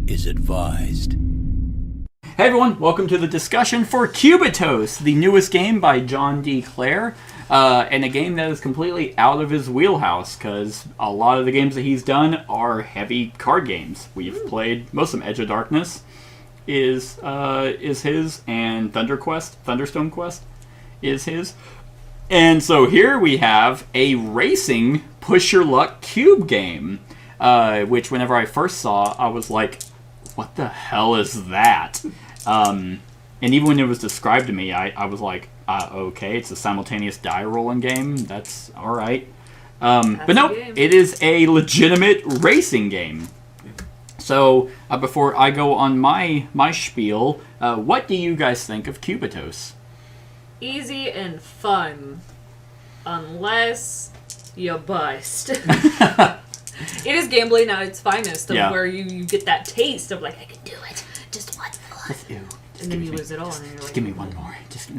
is advised. Hey everyone, welcome to the discussion for Cubitos, the newest game by John D. Clare, and a game that is completely out of his wheelhouse, because a lot of the games that he's done are heavy card games. We've played most of them. Edge of Darkness is his, and Thunderstone Quest is his. And so here we have a racing push your luck cube game, which whenever I first saw, I was like, what the hell is that? And even when it was described to me, I was like, okay, it's a simultaneous die rolling game. That's all right. But no, it is a legitimate racing game. So before I go on my spiel, what do you guys think of Cubitos? Easy and fun, unless you bust. It is gambling at its finest, where you get that taste of, like, I can do it, just one fun. And then you lose it all, and then you're like, give me one more. Just give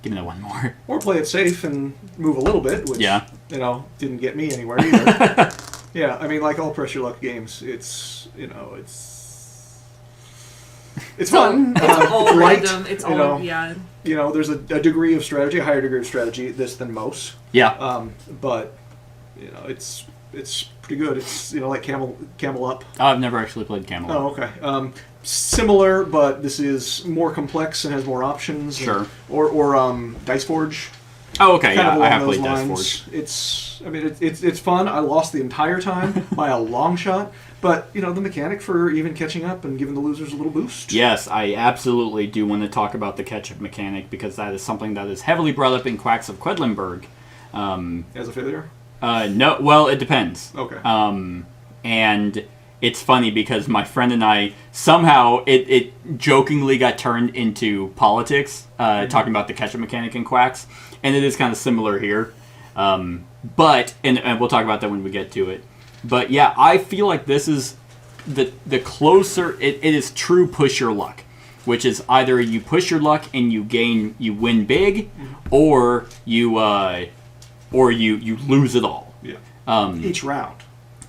me that one more. Or play it safe and move a little bit, which, didn't get me anywhere either. Yeah, I mean, like all pressure luck games, it's fun. It's all light. random. It's all, there's a degree of strategy, a higher degree of strategy, this than most. Yeah. But, it's pretty good. It's, like Camel Up. I've never actually played Camel Up. Oh, okay. Similar, but this is more complex and has more options. Sure. Or Dice Forge. Oh, okay. Kind of I have along played those Dice Forge. It's fun. I lost the entire time by a long shot. But, the mechanic for even catching up and giving the losers a little boost. Yes, I absolutely do want to talk about the catch-up mechanic, because that is something that is heavily brought up in Quacks of Quedlinburg. As a failure? No, well, it depends. Okay. And it's funny because my friend and I, somehow, it jokingly got turned into politics, talking about the catch-up mechanic in Quacks, and it is kind of similar here. But, and we'll talk about that when we get to it. But yeah, I feel like this is the closer, it is true push your luck, which is either you push your luck and you win big, or you lose it all. Yeah. Each round.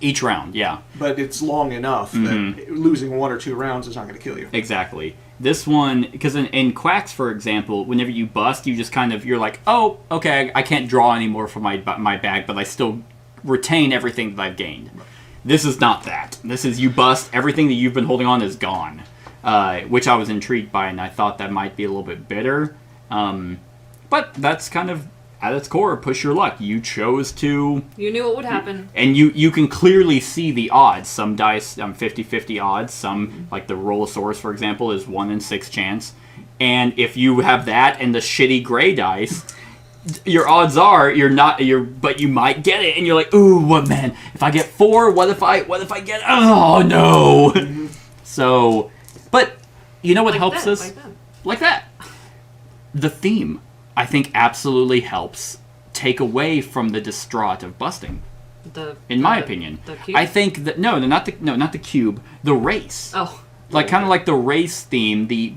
Each round, yeah. But it's long enough that losing one or two rounds is not going to kill you. Exactly. This one, because in Quacks, for example, whenever you bust, you just you're like, oh, okay, I can't draw anymore from my bag, but I still retain everything that I've gained. Right. This is not that. This is you bust, everything that you've been holding on is gone, which I was intrigued by, and I thought that might be a little bit bitter. But that's kind of, at its core, push your luck. You chose to... You knew what would happen. And you can clearly see the odds. Some dice, 50-50 odds. Some, like the Rollosaurus, for example, is 1 in 6 chance. And if you have that and the shitty gray dice... Your odds are but you might get it, and you're like, ooh, what, man? If I get 4, what if I get? Oh no! So, but you know what helps us? Like that. The theme, I think, absolutely helps take away from the distraught of busting. In my opinion, the cube? I think that not the cube, the race. Oh, kind of like the race theme, the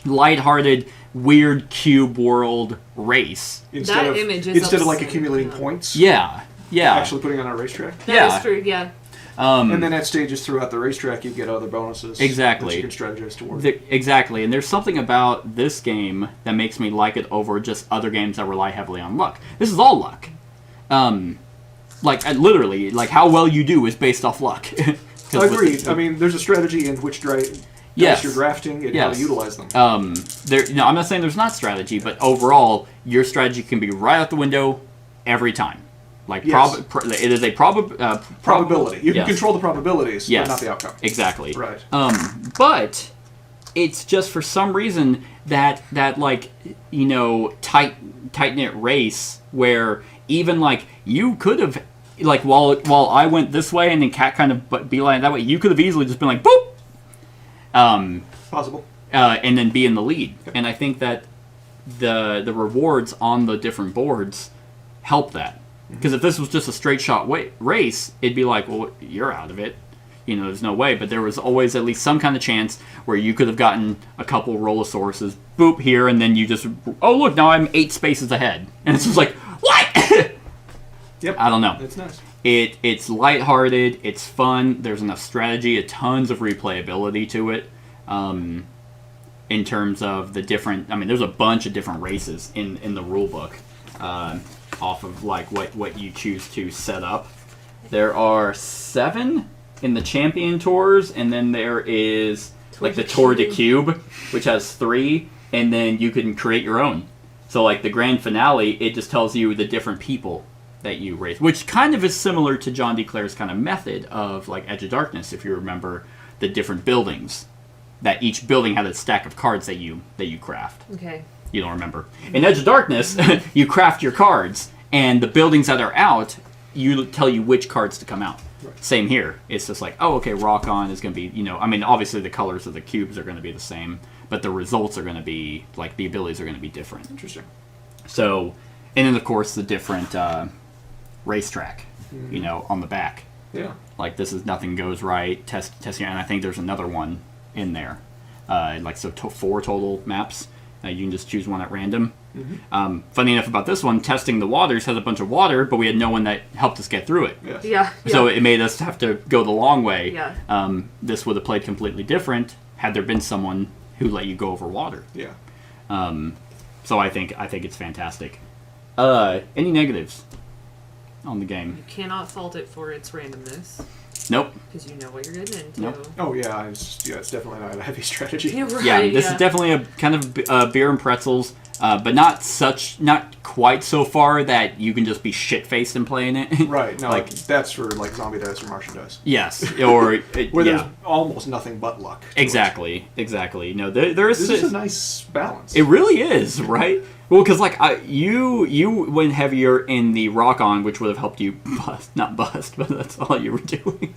lighthearted, weird cube world race. Instead of like accumulating points. Yeah. Actually putting on a racetrack. That is true. Yeah. And then at stages throughout the racetrack, you get other bonuses. Exactly. That you can strategize toward. Exactly. And there's something about this game that makes me like it over just other games that rely heavily on luck. This is all luck. Literally, how well you do is based off luck. Agreed. I mean, there's a strategy in which you're drafting and how to utilize them. I'm not saying there's not strategy, but overall, your strategy can be right out the window every time. It is a probability. You can control the probabilities, but not the outcome. Exactly. Right. But it's just for some reason that tight-knit race where even you could have while I went this way and then Cat kind of beeline that way, you could have easily just been like boop. Possible. And then be in the lead. Okay. And I think that the rewards on the different boards help that. Because if this was just a straight shot race, it'd be like, well, you're out of it. There's no way. But there was always at least some kind of chance where you could have gotten a couple Rollosauruses, boop, here, and then you just, oh, look, now I'm 8 spaces ahead. And it's just like, what? Yep. I don't know. It's nice. It's lighthearted. It's fun. There's enough strategy, tons of replayability to it. In terms of the different, there's a bunch of different races in the rule book, off of like what you choose to set up. There are 7 in the Champion Tours, and then there is like the Tour de Cube, which has 3, and then you can create your own. So like the grand finale, it just tells you the different people that you race, which kind of is similar to John D. Clare's kind of method of like Edge of Darkness, if you remember the different buildings. That each building had a stack of cards that you craft. Okay. You don't remember. In Edge of Darkness, you craft your cards, and the buildings that are out, tell you which cards to come out. Right. Same here. It's just like, oh, okay, Rock On is going to be, obviously the colors of the cubes are going to be the same, but the results are going to be, like, the abilities are going to be different. Interesting. So, and then, of course, the different racetrack, on the back. Yeah. Like, this is Nothing Goes Right, testing, and I think there's another one in there. 4 total maps. You can just choose one at random. Mm-hmm. Funny enough about this one, Testing the Waters has a bunch of water, but we had no one that helped us get through it. Yes. Yeah. So it made us have to go the long way. Yeah. This would have played completely different had there been someone who let you go over water. Yeah. So I think it's fantastic. Any negatives on the game? You cannot fault it for its randomness. Nope. Because you know what you're getting into. Nope. Oh yeah, it's definitely not a heavy strategy. You're right, yeah, this is definitely a kind of beer and pretzels, but not quite so far that you can just be shit-faced in playing it. Right. No, like that's for like zombie dice or Martian dice. Yes, or where there's almost nothing but luck. Exactly. No, there is. This is a nice balance. It really is, right? Well, because like you went heavier in the Rock On, which would have helped you not bust, but that's all you were doing.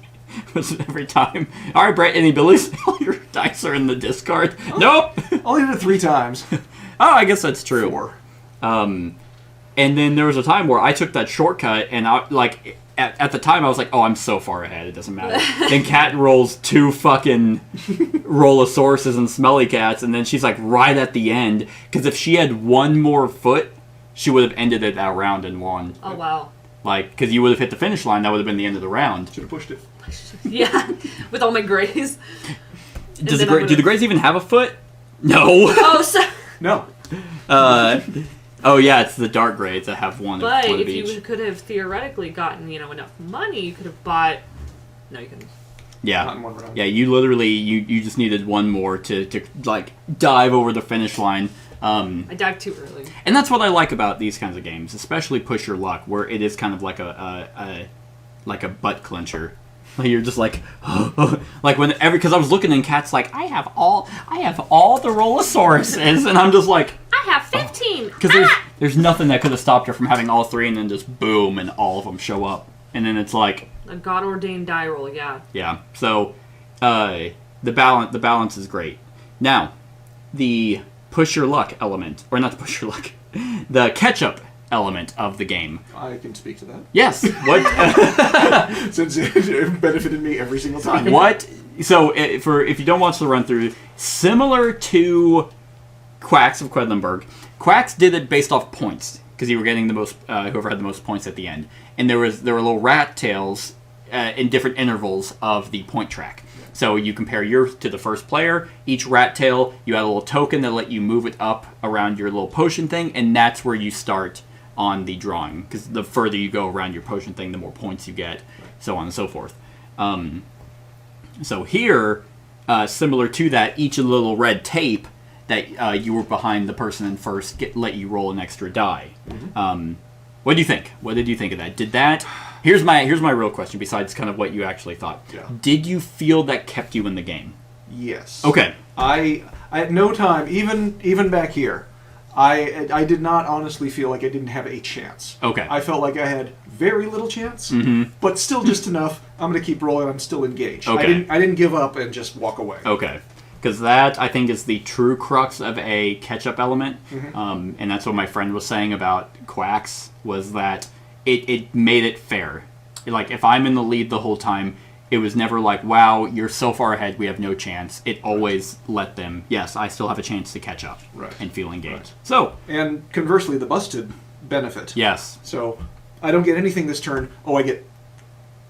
Was every time. All right, Brett, any abilities? All your dice are in the discard. Oh, nope. Only did it 3 times. Oh, I guess that's true. 4. And then there was a time where I took that shortcut, and at the time I was like, oh, I'm so far ahead, it doesn't matter. Then Kat rolls 2 fucking Rollosauruses and Smelly Cats, and then she's like right at the end, because if she had 1 more foot, she would have ended it that round and won. Oh, wow. Like, because you would have hit the finish line, that would have been the end of the round. Should have pushed it. Yeah, with all my grays. Do the Greys even have a foot? No. Oh, so... No. Oh yeah, it's the dark Greys that have one. But one if of each. you could have theoretically gotten, enough money, you could have bought. No, you couldn't. Yeah. Not in 1 round. Yeah, you literally you just needed 1 more to like dive over the finish line. I dived too early. And that's what I like about these kinds of games, especially Push Your Luck, where it is kind of like a butt clencher. You're just like, like because I was looking and Kat's like, I have all the Rollosauruses, and I'm just like, I have 15. Because there's nothing that could have stopped her from having all 3, and then just boom, and all of them show up, and then it's like a god ordained die roll, yeah. Yeah. So, the balance is great. Now, the Push Your Luck element, or not the Push Your Luck, the catch-up element of the game. I can speak to that. Yes. What? Since it benefited me every single time. What? So, if you don't watch the run through, similar to Quacks of Quedlinburg, Quacks did it based off points because you were getting the most, whoever had the most points at the end, and there were little rat tails in different intervals of the point track. So you compare yours to the first player. Each rat tail, you had a little token that let you move it up around your little potion thing, and that's where you start on the drawing. Because the further you go around your potion thing, the more points you get, so on and so forth. So here, similar to that, each of the little red tape that you were behind the person in first let you roll an extra die. Mm-hmm. What do you think? What did you think of that? Did that... Here's my real question, besides kind of what you actually thought. Yeah. Did you feel that kept you in the game? Yes. Okay. I at no time, even back here, I did not honestly feel like I didn't have a chance. Okay. I felt like I had very little chance, mm-hmm. but still just enough. I'm going to keep rolling. I'm still engaged. Okay. I didn't give up and just walk away. Okay. Because that, I think, is the true crux of a catch-up element. Mm-hmm. And that's what my friend was saying about Quacks, was that it made it fair. Like, if I'm in the lead the whole time, it was never like, wow, you're so far ahead, we have no chance. It always let them, yes, I still have a chance to catch up and feel engaged. Right. So, and conversely, the busted benefit. Yes. So, I don't get anything this turn. Oh, I get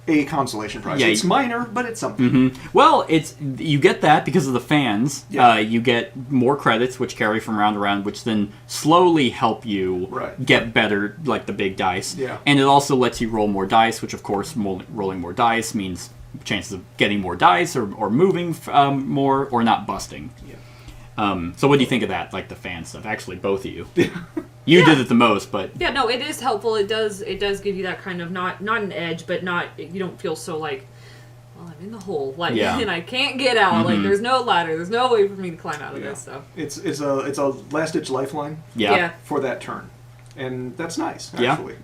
a consolation prize. Yeah, It's minor, but it's something. Well, you get that because of the fans. Yeah. You get more credits, which carry from round to round, which then slowly help you get better, like the big dice. Yeah. And it also lets you roll more dice, which of course, rolling more dice means chances of getting more dice or moving more or not busting. Yeah. So what do you think of that, like the fan stuff? Actually, both of you. You did it the most, but yeah, no, it is helpful. It does give you that kind of not an edge, but you don't feel so like, well, I'm in the hole, like, and I can't get out. Like, there's no ladder, there's no way for me to climb out of this. So it's a last ditch lifeline. Yeah. For that turn, and that's nice actually,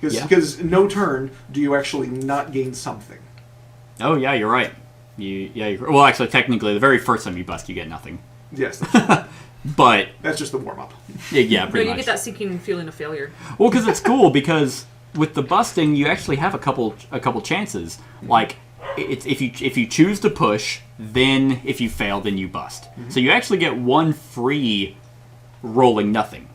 because no turn do you actually not gain something. Oh yeah, you're right. Well, actually, technically, the very first time you bust, you get nothing. Yes. That's but that's just the warm up. Yeah, pretty you much. get that sinking feeling of failure. Well, because it's cool because with the busting, you actually have a couple chances. Like, it's if you choose to push, then if you fail, then you bust. So you actually get one free rolling nothing,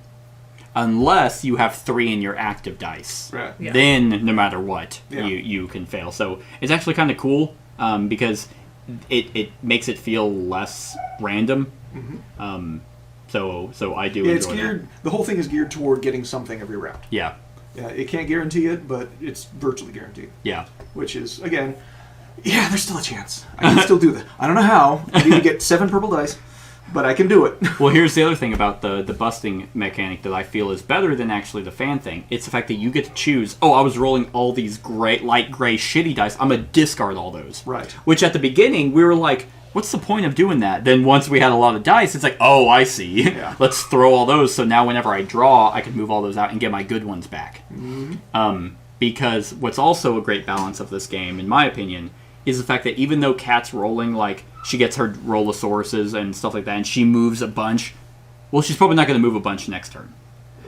unless you have 3 in your active dice. Right. Yeah. Then no matter what, Yeah. you can fail. So it's actually kind of cool because it makes it feel less random. So I do It's enjoy geared. The whole thing is geared toward getting something every round. Yeah. Yeah, it can't guarantee it, but it's virtually guaranteed. Yeah. Which is, again, there's still a chance. I can still do that. I don't know how. I need to get 7 purple dice, but I can do it. Well, here's the other thing about the busting mechanic that I feel is better than actually the fan thing. It's the fact that you get to choose, I was rolling all these light gray shitty dice. I'm going to discard all those. Right. Which at the beginning, we were like, what's the point of doing that? Then once we had a lot of dice, it's like, oh, I see. Yeah. Let's throw all those. So now whenever I draw, I can move all those out and get my good ones back. Because what's also a great balance of this game, in my opinion, is the fact that even though Kat's rolling, like, she gets her Rollosauruses and stuff like that, and she moves a bunch, well, she's probably not going to move a bunch next turn.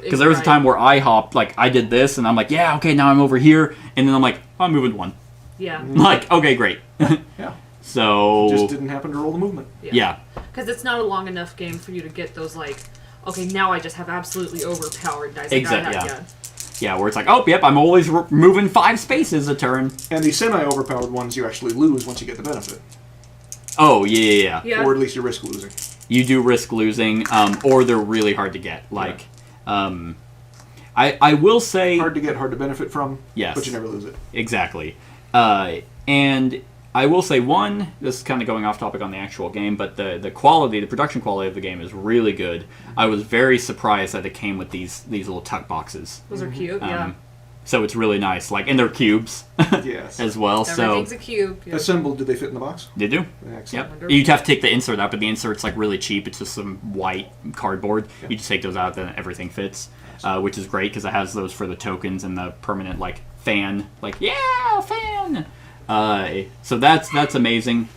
Because there was a time where I hopped, like, I did this, and I'm like, yeah, okay, now I'm over here, and then I'm like, I'm moving 1. Yeah. Like, okay, great. Yeah. So... Just didn't happen to roll the movement. Yeah. Because it's not a long enough game for you to get those, like, okay, now I just have absolutely overpowered dice. Exactly, yeah, where it's like, oh, yep, I'm always moving 5 spaces a turn. And the semi-overpowered ones you actually lose once you get the benefit. Oh, yeah. Or at least you risk losing. You do risk losing, or they're really hard to get. Like, I will say... Hard to get, hard to benefit from, yes, but you never lose it. Exactly. And I will say, this is kind of going off topic on the actual game, but the quality, the production quality of the game is really good. I was very surprised that it came with these little tuck boxes. Those are cute, yeah. So it's really nice. Like, and they're cubes Yes. as well. Everything's a cube. Yeah. Assembled, do they fit in the box? They do. Excellent. Yep. You'd have to take the insert out, but the insert's like really cheap. It's just some white cardboard. Yep. You just take those out, then everything fits, which is great because it has those for the tokens and the permanent like fan. Like, yeah, fan. So that's amazing.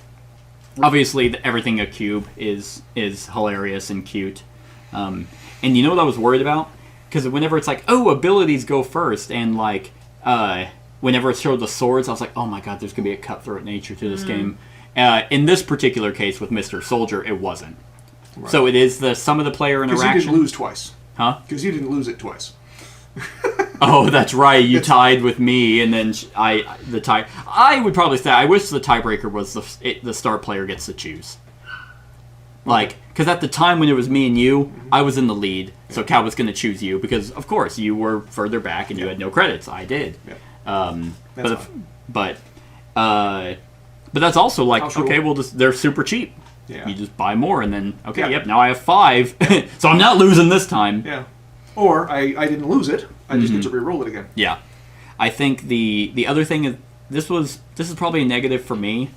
Obviously, everything a cube is hilarious and cute. And you know what I was worried about? Because whenever it's like, oh, abilities go first, and like, whenever it showed the swords, I was like, oh my god, there's gonna be a cutthroat nature to this game. In this particular case with Mr. Soldier, it wasn't. Right. So it is the sum of the player interaction. Because you didn't lose twice. Huh? Because you didn't lose it twice. Oh, that's right. You tied with me, and then I would probably say I wish the tiebreaker was the start player gets to choose. Like, because at the time when it was me and you, I was in the lead, so Cal was going to choose you because, of course, you were further back and you had no credits. I did. But that's also like, okay, well, they're super cheap. Yeah. You just buy more, and then now I have 5, so I'm not losing this time. Yeah. Or I didn't lose it. I just get to re-roll it again. Yeah. I think the other thing is this is probably a negative for me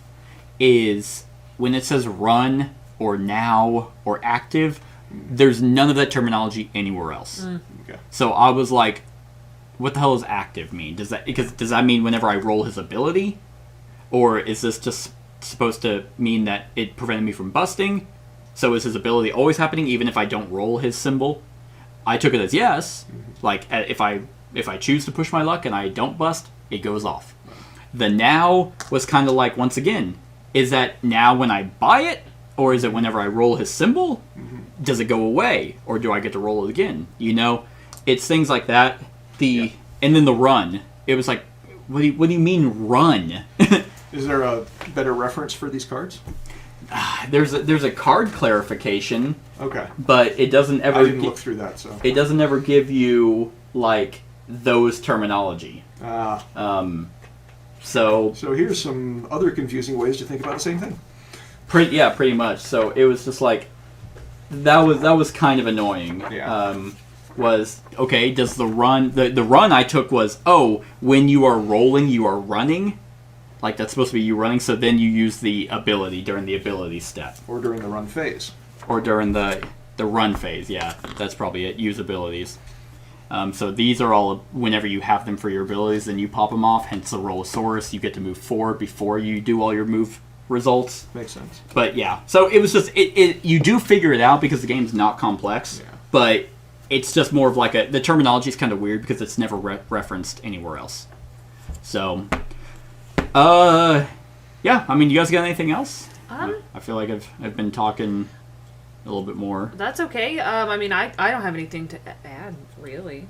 is when it says run or now or active, there's none of that terminology anywhere else. Okay. So I was like, what the hell does active mean? Does that mean whenever I roll his ability? Or is this just supposed to mean that it prevented me from busting? So is his ability always happening even if I don't roll his symbol? I took it as yes. Like, if I choose to push my luck and I don't bust, it goes off. The now was kind of like, once again, is that now when I buy it? Or is it whenever I roll his symbol? Does it go away? Or do I get to roll it again? You know? It's things like that. The and then the run. It was like, what do you mean run? Is there a better reference for these cards? There's a card clarification. Okay. But it doesn't ever. I didn't look through that, so. It doesn't ever give you like those terminology. So here's some other confusing ways to think about the same thing. Pretty much. So it was just like that was kind of annoying. Yeah. Was okay. Does the run the run I took was when you are rolling you are running. Like, that's supposed to be you running, so then you use the ability during the ability step. Or during the run phase. Or during the run phase, yeah. That's probably it. Use abilities. So these are all, whenever you have them for your abilities, then you pop them off, hence the Rollosaurus. You get to move forward before you do all your move results. Makes sense. But, yeah. So it was just, you do figure it out because the game's not complex. Yeah. But it's just more of like the terminology is kind of weird because it's never referenced anywhere else. So... yeah. I mean, you guys got anything else? I feel like I've been talking a little bit more. That's okay. I mean, I don't have anything to add, really.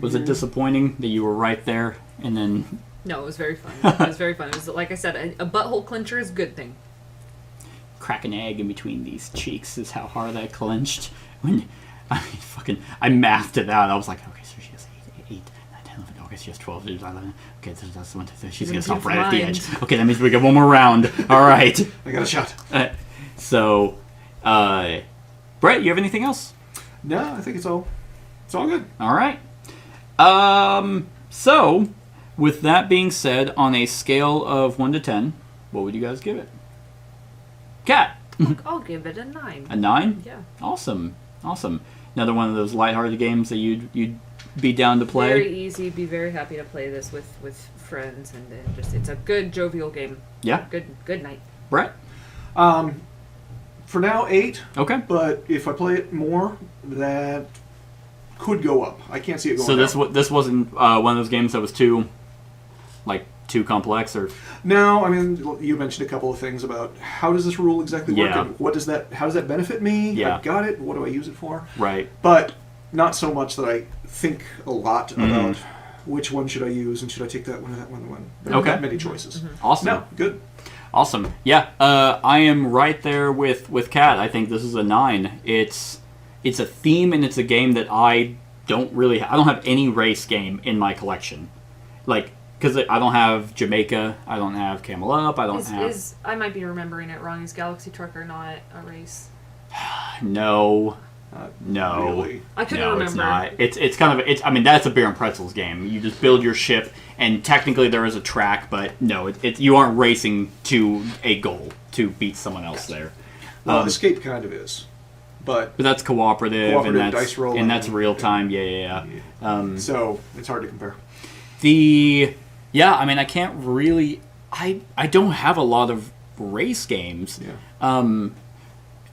Was it disappointing that you were right there and then? No, it was very fun. It was very fun. It was, like I said, a butthole clincher is a good thing. Crack an egg in between these cheeks is how hard I clenched. I mathed it out. I was like, okay, so she has 8, 9, 10, 11. Okay, she has 12. 11. Okay, that's 1, 2, 3. She's gonna stop right at the edge. Okay, that means we get one more round. All right. I got a shot. So, Brett, you have anything else? No, I think it's all good. All right. So, with that being said, on a scale of 1 to 10, what would you guys give it? Cat. I'll give it a 9. A 9? Yeah. Awesome. Another one of those lighthearted games that you'd be down to play. Very easy. Be very happy to play this with friends, and just it's a good jovial game. Yeah. Good night. Brett. For now, 8. Okay. But if I play it more, that could go up. I can't see it going So down. this wasn't one of those games that was too complex, or No, I mean, you mentioned a couple of things about how does this rule exactly work, Yeah. and how does that benefit me? Yeah. I've got it. What do I use it for? right. But not so much that I think a lot about which one should I use and should I take that one or that one. There are Okay. not many choices. Awesome. No, good. Awesome. Yeah. I am right there with Kat. I think this is a 9. It's a theme and it's a game that I don't have any race game in my collection, like. Because I don't have Jamaica, I don't have Camel Up, I don't have... I might be remembering it wrong. Is Galaxy Trucker not a race? No. Really. I couldn't no, remember. It's not. It's kind of... I mean, that's a Beer and Pretzels game. You just build your ship, and technically there is a track, but no, you aren't racing to a goal to beat someone else there. Well, Escape kind of is. But that's cooperative and that's dice rolling, and that's real time. Yeah. So it's hard to compare. Yeah, I mean, I can't really... I don't have a lot of race games. Yeah. And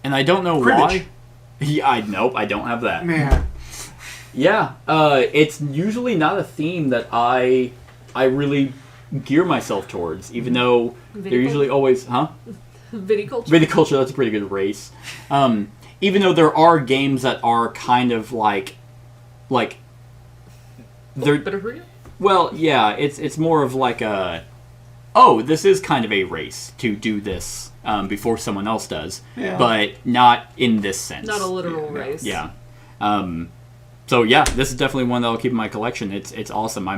I don't know Cribbage. why. Yeah, nope, I don't have that. Man. Yeah, it's usually not a theme that I really gear myself towards, even though they're usually always... Huh? Viticulture. Viticulture, that's a pretty good race. Even though there are games that are kind of like... They're... Well, yeah, it's more of like this is kind of a race to do this before someone else does, but not in this sense. Not a literal race. Yeah. So yeah, this is definitely one that I'll keep in my collection. It's awesome.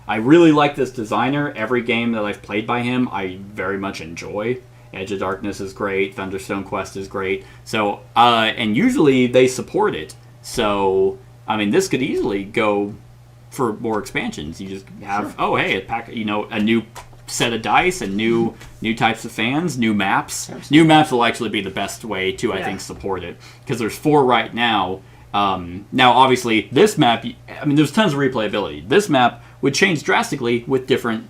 I really like this designer. Every game that I've played by him, I very much enjoy. Edge of Darkness is great. Thunderstone Quest is great. So and usually they support it. So I mean, this could easily go for more expansions. You just have a new set of dice and new types of fans, new maps. Absolutely. New maps will actually be the best way to I think support it, because there's 4 right now. Now obviously this map, I mean, there's tons of replayability. This map would change drastically with different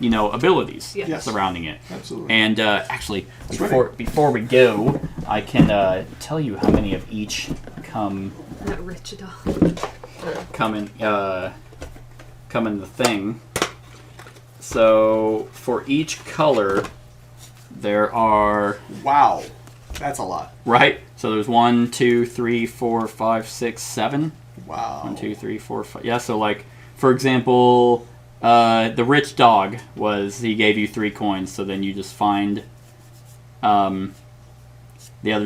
abilities surrounding it. Absolutely. And actually, before we go, I can tell you how many of each come. That rich dog. Come in the thing. So for each color, there are... Wow, that's a lot. Right? So there's 1, 2, 3, 4, 5, 6, 7. Wow. 1, 2, 3, 4, 5. Yeah, so like For example, the rich dog he gave you 3 coins, so then you just find. There's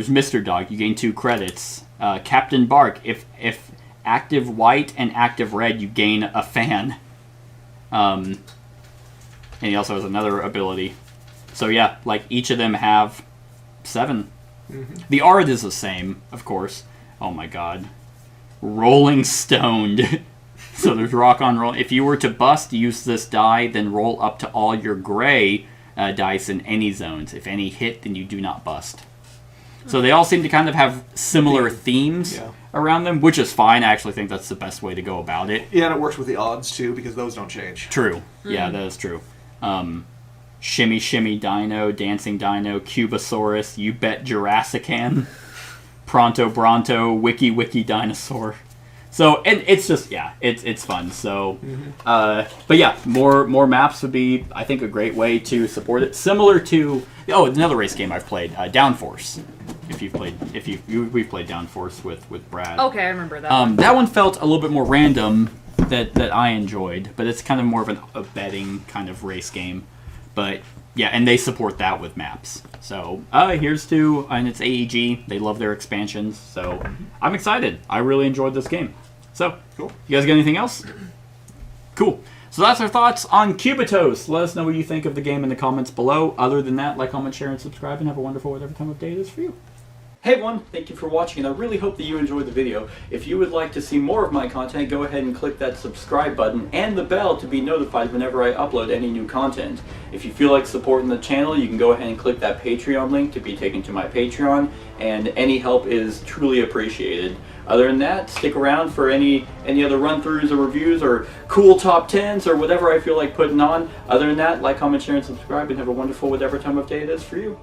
Mr. Dog. You gain 2 credits. Captain Bark. If active white and active red, you gain a fan. And he also has another ability. So yeah, like each of them have 7. Mm-hmm. The art is the same, of course. Oh my god. Rolling Stoned. So there's rock on roll. If you were to bust, use this die, then roll up to all your gray dice in any zones. If any hit, then you do not bust. So they all seem to kind of have similar themes around them, which is fine. I actually think that's the best way to go about it. Yeah, and it works with the odds, too, because those don't change. True. Yeah, that is true. Shimmy Shimmy Dino, Dancing Dino, Cubosaurus, You Bet Jurassican, Pronto Bronto, Wiki Wiki Dinosaur. So, and it's just, it's fun. So, but yeah, more maps would be, I think, a great way to support it. Similar to, another race game I've played, Downforce. We've played Downforce with Brad. Okay, I remember that. That one felt a little bit more random that I enjoyed, but it's kind of more of a betting kind of race game. But yeah, and they support that with maps. So here's to, and it's AEG. They love their expansions. So I'm excited. I really enjoyed this game. So cool. You guys got anything else? Cool. So that's our thoughts on Cubitos. Let us know what you think of the game in the comments below. Other than that, like, comment, share, and subscribe, and have a wonderful whatever time of day it is for you. Hey everyone, thank you for watching, and I really hope that you enjoyed the video. If you would like to see more of my content, go ahead and click that subscribe button and the bell to be notified whenever I upload any new content. If you feel like supporting the channel, you can go ahead and click that Patreon link to be taken to my Patreon, and any help is truly appreciated. Other than that, stick around for any other run-throughs or reviews or cool top 10s or whatever I feel like putting on. Other than that, like, comment, share, and subscribe, and have a wonderful whatever time of day it is for you.